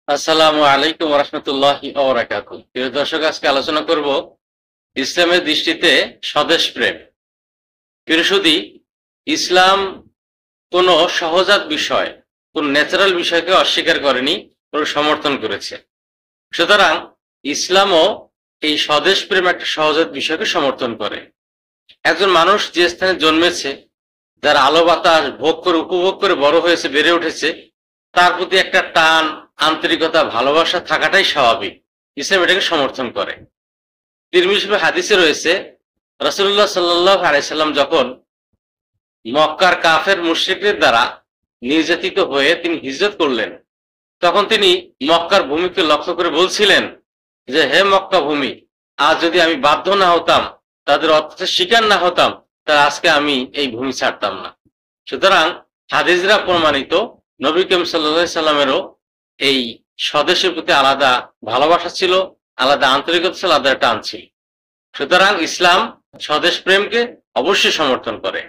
আসসালামু আলাইকুম রহমতুল্লাহি ওয়া বারাকাতুহু। প্রিয় দর্শক, আজকে আলোচনা করব ইসলামের দৃষ্টিতে স্বদেশ প্রেম। প্রিয় সুধী, ইসলাম কোনো সহজাত বিষয়, কোন ন্যাচারাল বিষয়কে অস্বীকার করেনি, বরং সমর্থন করেছে। সুতরাং ইসলামও এই স্বদেশ প্রেম একটা সহজাত বিষয়কে সমর্থন করে। একজন মানুষ যে স্থানে জন্মেছে, যার আলো বাতাস ভোগ করে উপভোগ করে বড় হয়েছে, বেড়ে উঠেছে, তার প্রতি একটা টান, আন্তরিকতা, ভালোবাসা থাকাটাই স্বাভাবিক। ইসলাম এটাকে সমর্থন করে। তিরমিজি হাদিসে রয়েছে, রাসূলুল্লাহ সাল্লাল্লাহু আলাইহি সাল্লাম যখন মক্কার কাফের মুশরিকদের দ্বারা নির্যাতিত হয়ে তিনি হিজরত করলেন, তখন তিনি মক্কার ভূমিকে লক্ষ্য করে বলছিলেন যে, হে মক্কা ভূমি, আজ যদি আমি বাধ্য না হতাম, তাদের অত্যাচার শিকার না হতাম, তাহলে আজকে আমি এই ভূমি ছাড়তাম না। সুতরাং হাদিসরা প্রমাণিত, নবী করিম সাল্লাল্লাহু আলাইহি সাল্লামেরও এই স্বদেশের প্রতি আলাদা ভালোবাসা ছিল, আলাদা আন্তরিকতা ছিল, আলাদা টান ছিল। সুতরাং ইসলাম স্বদেশ প্রেমকে অবশ্যই সমর্থন করে।